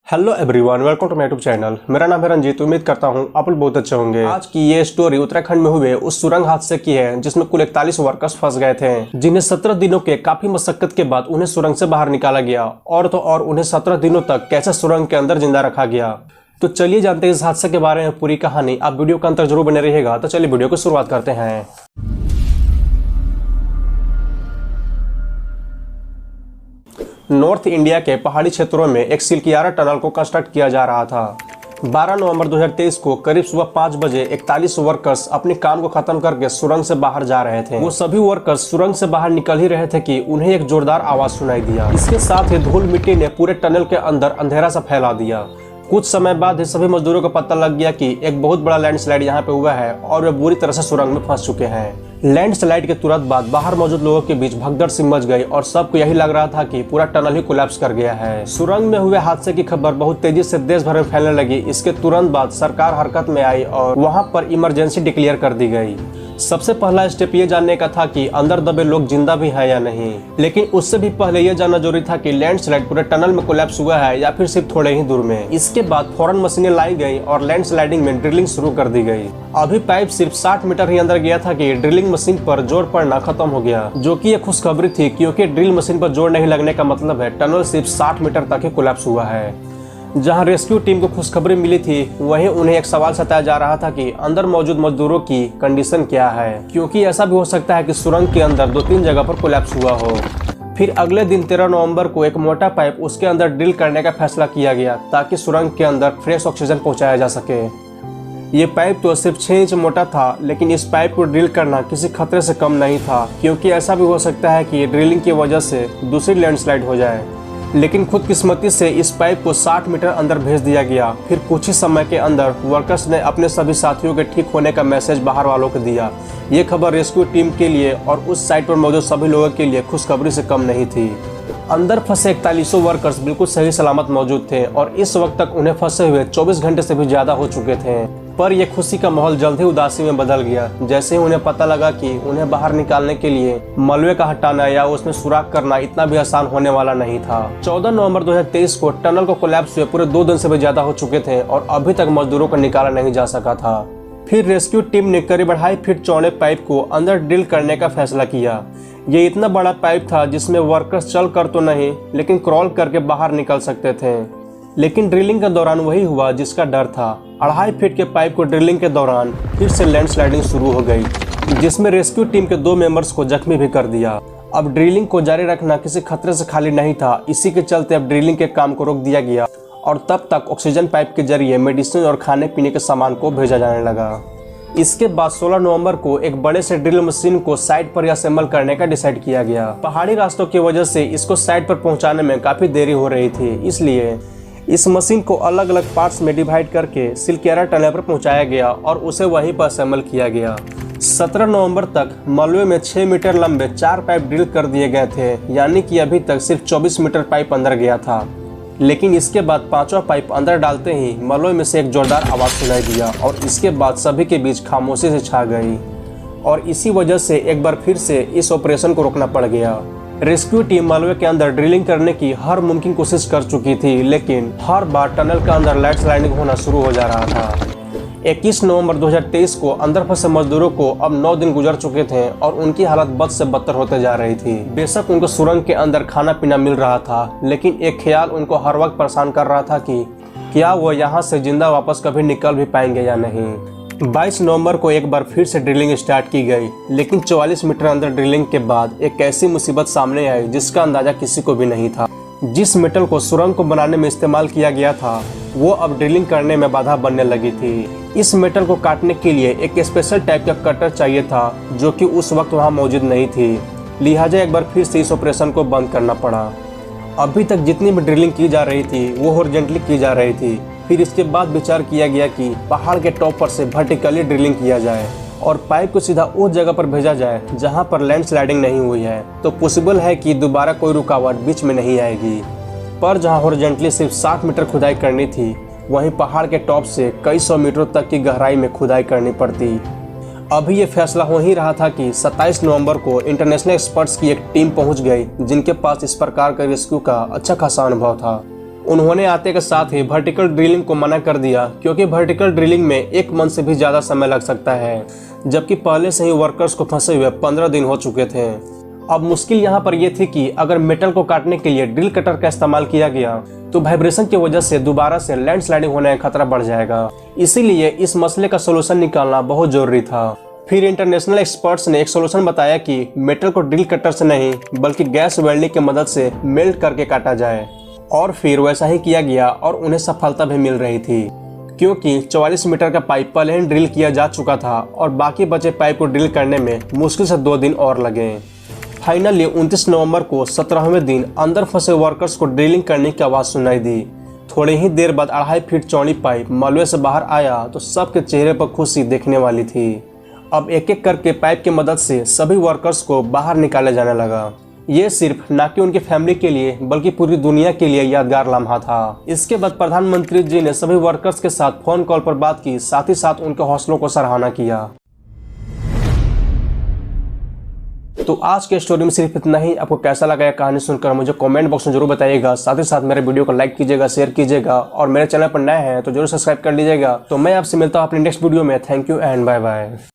Hello everyone, welcome to my YouTube channel. मेरा नाम है रंजीत। उम्मीद करता हूँ आप लोग बहुत अच्छे होंगे। आज की ये स्टोरी उत्तराखंड में हुए उस सुरंग हादसे की है जिसमें कुल 41 वर्कर्स फंस गए थे, जिन्हें 17 दिनों के काफी मशक्कत के बाद उन्हें सुरंग से बाहर निकाला गया। और तो और उन्हें 17 दिनों तक कैसे सुरंग के अंदर जिंदा रखा गया। तो चलिए जानते हैं इस हादसे के बारे में पूरी कहानी। आप वीडियो के अंतर जरूर बने रहिएगा। तो चलिए वीडियो की शुरुआत करते हैं। नॉर्थ इंडिया के पहाड़ी क्षेत्रों में एक सिलकियारा टनल को कंस्ट्रक्ट किया जा रहा था। 12 नवंबर 2023 को करीब सुबह 5 बजे 41 वर्कर्स अपने काम को खत्म करके सुरंग से बाहर जा रहे थे। वो सभी वर्कर्स सुरंग से बाहर निकल ही रहे थे कि उन्हें एक जोरदार आवाज सुनाई दिया। इसके साथ ही धूल मिट्टी ने पूरे टनल के अंदर अंधेरा सा फैला दिया। कुछ समय बाद ही सभी मजदूरों को पता लग गया कि एक बहुत बड़ा लैंडस्लाइड यहाँ पे हुआ है और वे बुरी तरह से सुरंग में फंस चुके हैं। लैंडस्लाइड के तुरंत बाद बाहर मौजूद लोगों के बीच भगदड़ सी मच गई और सबको यही लग रहा था कि पूरा टनल ही कोलैप्स कर गया है। सुरंग में हुए हादसे की खबर बहुत तेजी से देश भर में फैलने लगी। इसके तुरंत बाद सरकार हरकत में आई और वहां पर इमरजेंसी डिक्लेयर कर दी गई। सबसे पहला स्टेप ये जानने का था कि अंदर दबे लोग जिंदा भी हैं या नहीं, लेकिन उससे भी पहले ये जानना जरूरी था कि लैंडस्लाइड पूरे टनल में कोलैप्स हुआ है या फिर सिर्फ थोड़े ही दूर में। इसके बाद फौरन मशीनें लाई गई और लैंडस्लाइडिंग में ड्रिलिंग शुरू कर दी गई। अभी पाइप सिर्फ 60 मीटर ही अंदर गया था कि ड्रिलिंग मशीन पर जोर पड़ना खत्म हो गया, जो कि एक खुशखबरी थी क्योंकि ड्रिल मशीन पर जोर नहीं लगने का मतलब है टनल सिर्फ 60 मीटर तक ही कोलैप्स हुआ है। जहां रेस्क्यू टीम को खुशखबरी मिली थी, वहीं उन्हें एक सवाल सताया जा रहा था कि अंदर मौजूद मजदूरों की कंडीशन क्या है, क्योंकि ऐसा भी हो सकता है कि सुरंग के अंदर 2-3 जगह पर कोलैप्स हुआ हो। फिर अगले दिन 13 नवंबर को एक मोटा पाइप उसके अंदर ड्रिल करने का फैसला किया गया ताकि सुरंग के अंदर फ्रेश ऑक्सीजन पहुंचाया जा सके। ये पाइप तो सिर्फ 6 इंच मोटा था, लेकिन इस पाइप को ड्रिल करना किसी खतरे से कम नहीं था, क्योंकि ऐसा भी हो सकता है कि ड्रिलिंग की वजह से दूसरी लैंडस्लाइड हो जाए। लेकिन खुदकिस्मती से इस पाइप को 60 मीटर अंदर भेज दिया गया। फिर कुछ ही समय के अंदर वर्कर्स ने अपने सभी साथियों के ठीक होने का मैसेज बाहर वालों को दिया। ये खबर रेस्क्यू टीम के लिए और उस साइट पर मौजूद सभी लोगों के लिए खुशखबरी से कम नहीं थी। अंदर फंसे 41 वर्कर्स बिल्कुल सही सलामत मौजूद थे और इस वक्त तक उन्हें फंसे हुए 24 घंटे से भी ज्यादा हो चुके थे। पर यह खुशी का माहौल जल्द ही उदासी में बदल गया जैसे ही उन्हें पता लगा कि उन्हें बाहर निकालने के लिए मलबे का हटाना या उसमें सुराख करना इतना भी आसान होने वाला नहीं था। 14 नवंबर 2023 को टनल को कोलैप्स हुए पूरे 2 दिन से भी ज्यादा हो चुके थे और अभी तक मजदूरों को निकाला नहीं जा सका था। फिर रेस्क्यू टीम ने करीब 2.5 फीट चौड़े पाइप को अंदर ड्रिल करने का फैसला किया। ये इतना बड़ा पाइप था जिसमें वर्कर्स चल कर तो नहीं, लेकिन क्रॉल करके बाहर निकल सकते थे। लेकिन ड्रिलिंग के दौरान वही हुआ जिसका डर था। 2.5 फीट के पाइप को ड्रिलिंग के दौरान फिर से लैंडस्लाइडिंग शुरू हो गई, जिसमें रेस्क्यू टीम के 2 मेंबर्स को जख्मी भी कर दिया। अब ड्रिलिंग को जारी रखना किसी खतरे से खाली नहीं था। इसी के चलते अब ड्रिलिंग के काम को रोक दिया गया और तब तक ऑक्सीजन पाइप के जरिए मेडिसिन और खाने पीने के सामान को भेजा जाने लगा। इसके बाद 16 नवंबर को एक बड़े से ड्रिल मशीन को साइट पर असेंबल करने का डिसाइड किया गया। पहाड़ी रास्तों की वजह से इसको साइट पर पहुंचाने में काफी देरी हो रही थी, इसलिए इस मशीन को अलग अलग पार्ट्स में डिवाइड करके सिलकियारा टनल पर पहुंचाया गया और उसे वहीं पर असेंबल किया गया। 17 नवंबर तक मलबे में 6 मीटर लंबे 4 पाइप ड्रिल कर दिए गए थे, यानी कि अभी तक सिर्फ 24 मीटर पाइप अंदर गया था। लेकिन इसके बाद 5वां पाइप अंदर डालते ही मलबे में से एक जोरदार आवाज सुनाई दिया और इसके बाद सभी के बीच खामोशी से छा गई और इसी वजह से एक बार फिर से इस ऑपरेशन को रोकना पड़ गया। रेस्क्यू टीम मलबे के अंदर ड्रिलिंग करने की हर मुमकिन कोशिश कर चुकी थी, लेकिन हर बार टनल के अंदर लैंडस्लाइडिंग होना शुरू हो जा रहा था। 21 नवंबर 2023 को अंदर फंसे मजदूरों को अब 9 दिन गुजर चुके थे और उनकी हालत बद से बदतर होते जा रही थी। बेशक उनको सुरंग के अंदर खाना पीना मिल रहा था, लेकिन एक ख्याल उनको हर वक्त परेशान कर रहा था कि क्या वो यहाँ से जिंदा वापस कभी निकल भी पाएंगे या नहीं। 22 नवंबर को एक बार फिर से ड्रिलिंग स्टार्ट की गई, लेकिन 44 मीटर अंदर ड्रिलिंग के बाद एक ऐसी मुसीबत सामने आई जिसका अंदाजा किसी को भी नहीं था। जिस मेटल को सुरंग को बनाने में इस्तेमाल किया गया था, वो अब ड्रिलिंग करने में बाधा बनने लगी थी। इस मेटल को काटने के लिए एक स्पेशल टाइप का कटर चाहिए था, जो कि उस वक्त वहाँ मौजूद नहीं थी। लिहाजा एक बार फिर से इस ऑपरेशन को बंद करना पड़ा। अभी तक जितनी भी ड्रिलिंग की जा रही थी वो हॉरिजॉन्टली की जा रही थी। फिर इसके बाद विचार किया गया कि पहाड़ के टॉप पर से वर्टिकली ड्रिलिंग किया जाए और पाइप को सीधा उस जगह पर भेजा जाए जहां पर लैंडस्लाइडिंग नहीं हुई है, तो पॉसिबल है कि दोबारा कोई रुकावट बीच में नहीं आएगी। पर जहां हॉरिजॉन्टली सिर्फ 60 मीटर खुदाई करनी थी, वहीं पहाड़ के टॉप से कई 100 मीटर तक की गहराई में खुदाई करनी पड़ती। अभी ये फैसला हो ही रहा था कि 27 नवंबर को इंटरनेशनल एक्सपर्ट्स की एक टीम पहुंच गई, जिनके पास इस प्रकार के रेस्क्यू का अच्छा खासा अनुभव था। उन्होंने आते के साथ ही वर्टिकल ड्रिलिंग को मना कर दिया, क्योंकि वर्टिकल ड्रिलिंग में 1 मंथ से भी ज़्यादा समय लग सकता है, जबकि पहले से ही वर्कर्स को फंसे हुए 15 दिन हो चुके थे। अब मुश्किल यहाँ पर यह थी कि अगर मेटल को काटने के लिए ड्रिल कटर का इस्तेमाल किया गया तो वाइब्रेशन की वजह से दोबारा से लैंडस्लाइडिंग होने का खतरा बढ़ जाएगा। इसीलिए इस मसले का सोल्यूशन निकालना बहुत जरूरी था। फिर इंटरनेशनल एक्सपर्ट्स ने एक सोल्यूशन बताया कि मेटल को ड्रिल कटर से नहीं बल्कि गैस वेल्डिंग की मदद से मेल्ट करके काटा जाए, और फिर वैसा ही किया गया और उन्हें सफलता भी मिल रही थी, क्योंकि 44 मीटर का पाइप पहले ही ड्रिल किया जा चुका था और बाकी बचे पाइप को ड्रिल करने में मुश्किल से 2 दिन और लगे। फाइनली 29 नवंबर को 17वें दिन अंदर फंसे वर्कर्स को ड्रिलिंग करने की आवाज़ सुनाई दी। थोड़ी ही देर बाद 2.5 फीट चौड़ी पाइप मलबे से बाहर आया तो सबके चेहरे पर खुशी देखने वाली थी। अब एक एक करके पाइप की मदद से सभी वर्कर्स को बाहर निकाला जाने लगा। ये सिर्फ न कि उनकी फैमिली के लिए बल्कि पूरी दुनिया के लिए यादगार लम्हा था। इसके बाद प्रधानमंत्री जी ने सभी वर्कर्स के साथ फोन कॉल पर बात की, साथ ही साथ उनके हौसलों को सराहना किया। तो आज के स्टोरी में सिर्फ इतना ही। आपको कैसा लगा यह कहानी सुनकर मुझे कमेंट बॉक्स में जरूर बताइएगा। साथ ही साथ मेरे वीडियो को लाइक कीजिएगा, शेयर कीजिएगा, और मेरे चैनल पर नए हैं तो जरूर सब्सक्राइब कर लीजिएगा। तो मैं आपसे मिलता हूँ अपने नेक्स्ट वीडियो में। Thank you and bye bye.